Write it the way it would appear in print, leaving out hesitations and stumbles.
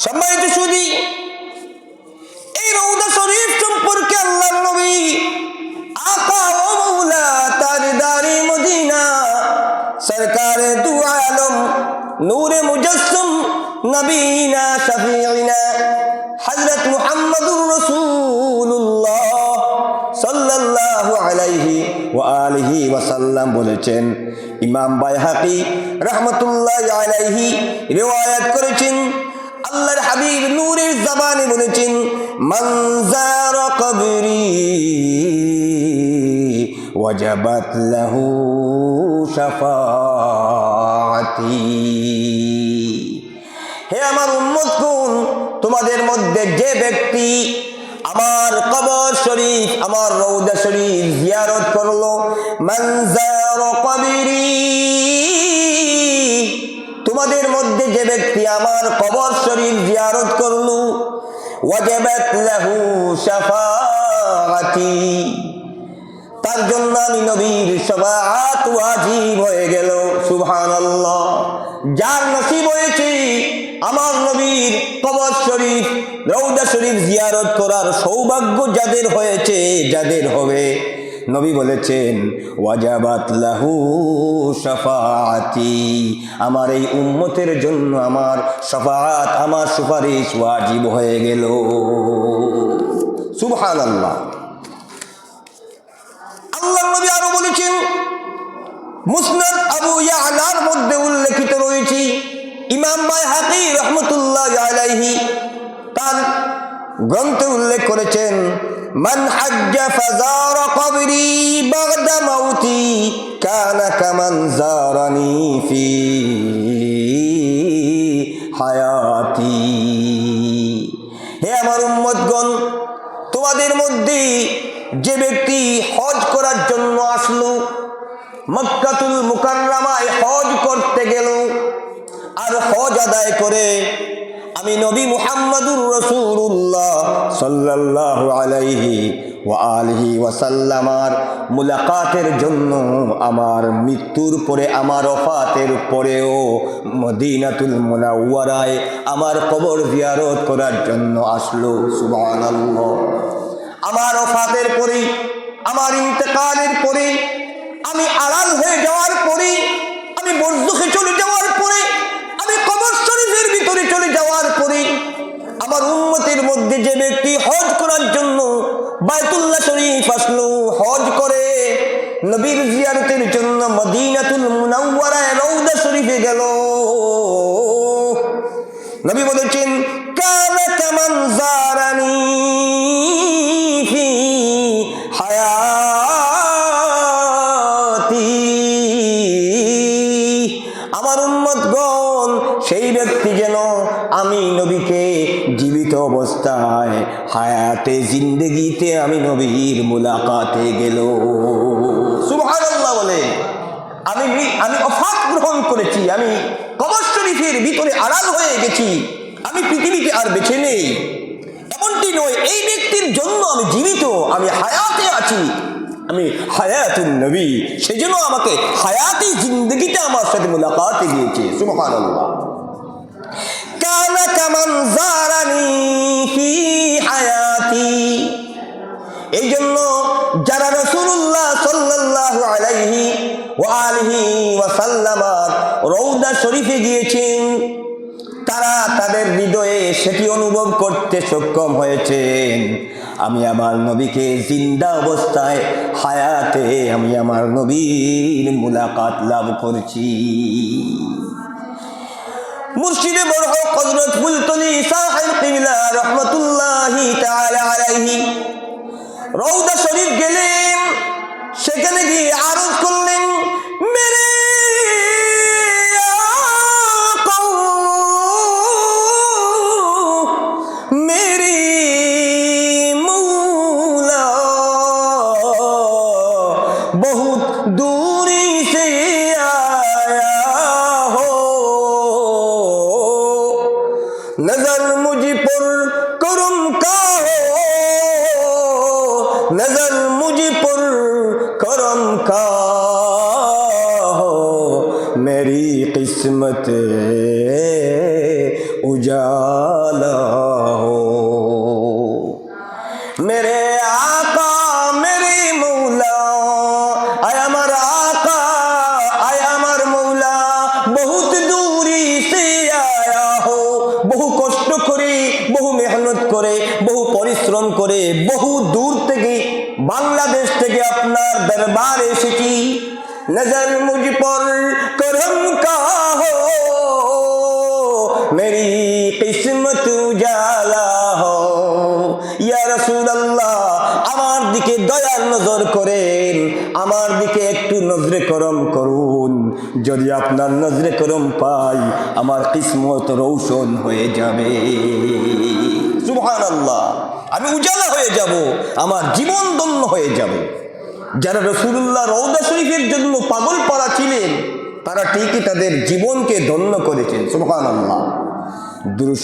সম্মানিত সুধী, এই রওজা শরীফ সম্পর্কে আল্লাহর নবী আকা ও মাওলা তাজদারে মদিনা সরকারে দু আলম নূরে মুজাসসম নবীনা শফিঈনা হযরত মুহাম্মদুর রাসূলুল্লাহ সাল্লাল্লাহু আলাইহি ওয়া আলিহি ওয়াসাল্লাম বলেছেন। ইমাম বাইহাকী রাহমাতুল্লাহি আলাইহি রিওয়ায়াত করেছেন, আল্লাহর হাবিব নূরের জবানে বলেছেন, মান যারা কবরি ওয়াজাবাত লাহু শাফাআতি। হে আমার উম্মতগণ, তোমাদের মধ্যে যে ব্যক্তি আমার কবর শরীফ, আমার রওজা শরীফ জিয়ারত করলো, মান যারা কবরি, তোমাদের মধ্যে যে ব্যক্তি আমার কবর শরীফ জিয়ারত করলো, ওয়াজাবাত লাহু শাফাআতি, তার জন্য আমি নবীর শাফাআত ওয়াজিব হয়ে গেল। সুবহানাল্লাহ। যার নসিব হয়েছে আমার নবীর কবর শরীফ, রওজা শরীফ জিয়ারত করার সৌভাগ্য যাদের হয়েছে, যাদের হবে, নবী বলেছেন ওয়াজাবাত লাহু শাফাআতি, আমার এই উম্মতের জন্য আমার শাফাআত, আমার সুপারিশ ওয়াজিব হয়ে গেল। সুবহানাল্লাহ। আল্লাহর নবী আরো বলেছেন, মুসনাদ আবু ইয়ালার মধ্যে উল্লেখিত রয়েছে, ইমাম বাইহাকী রাহমাতুল্লাহি আলাইহি তার গ্রন্থে উল্লেখ করেছেন, মান হাজ্জা ফাযারা কবরি বা'দা মাউতি কানা কামান যারানি ফি হায়াতি। হে আমার উম্মতগণ, তোমাদের মধ্যে যে ব্যক্তি হজ করার জন্য আসলো, মক্কাতুল মুকাররমায় হজ করতে গেল, আর হজ আদায় করে আমি নবী মুহাম্মদুর রাসূলুল্লাহ সাল্লাল্লাহু আলাইহি ওয়া আলিহি ওয়াসাল্লামার মুলাকাতের জন্য আমার মৃত্যুর পরে, আমার ওফাতের পরেও মদিনাতুল মুনাওয়ারায় আমার কবর জিয়ারত করার জন্য আসলো। সুবহানাল্লাহ। আমার ওফাতের পরে, আমার ইন্তেকালের পরে, আমি আড়াল হয়ে যাওয়ার পরে, আমি বরজখে চলে যাওয়ার পরে, আমি কবর শরীফের ভিতরে চলে যাওয়ার পরে, আমার উম্মতের মধ্যে যে ব্যক্তি হজ করার জন্য বাইতুল্লাহ শরীফ আসলো, হজ করে নবীর জিয়ারতের জন্য মদিনাতুল মুনাওয়ারায় রওজা শরীফে গেল, নবী বলেছেন কানা কামান যারানি ফি হায়াতি। আমার উম্মতগণ, সেই ব্যক্তি যেন আমি নবীকে জীবিত অবস্থায়, হায়াতে জিন্দেগিতে আমি নবীর মুলাকাতে গেল। সুবহানাল্লাহ বলে আমি ওফাত গ্রহণ করেছি, আমি কবর শরীফের ভিতরে আড়াল হয়ে গেছি, আমি পৃথিবীতে আর বেঁচে নেই, এমনটি নয়। এই ব্যক্তির জন্য আমি জীবিত, আমি হায়াতে আছি, আমি হায়াতুন নবী, সেজন্য আমাকে হায়াতি জিন্দেগিতে আমার সাথে মুলাকাতে গিয়েছে। সুবহানাল্লাহ। কানা কামান যারানি ফি হায়াতি। এই জন্য যারা রাসূলুল্লাহ সাল্লাল্লাহু আলাইহি ওয়া আলিহি ওয়াসাল্লামার রওজা শরীফে গিয়েছেন, তারা তাদের হৃদয়ে সেটি অনুভব করতে সক্ষম হয়েছেন, আমি আমার নবীকে জিন্দা অবস্থায় হায়াতে আমি আমার নবীর মুলাকাত লাভ করছি। মুর্শিদে বরহক হযরত ফুলতলি সাহেব কিবলা রাহমাতুল্লাহি তাআলা আলাইহি রওজা শরীফ গেলেন, সেখানে গিয়ে আরজ করলেন, মেরে बहुत दूरी से आया हो, नजर मुझ पर करम का हो, नजर मुझ पर करम का हो, मेरी किस्मत उजाला वाला हो। मेरे आका मेरे मौला आय আমার आका आय আমার मौला बहुत दूरी से आया हो। বহু কষ্ট করে বহু মেহনত করে বহু পরিশ্রম করে বহু দূর থেকে বাংলাদেশ থেকে আপনার দরবারে এসেছি। नजर मुझ पर करम का हो मेरी किस्मत उजाला हो। या रसूल अल्लाह আমার দিকে দয়ার নজর করেন, আমার দিকে একটু নজরে করম করুন। যদি আপনার নজরে করম পাই আমার কিসমত রৌশন হয়ে যাবে। সুবহানাল্লাহ, আমি উজালা হয়ে যাব, আমার জীবন ধন্য হয়ে যাবে। যারা রাসূলুল্লাহ রওজা শরীফের জন্য পাগল পারা ছিলেন তারা ঠিকই তাদের জীবনকে ধন্য করেছেন। সুবহানাল্লাহ। দুরূদ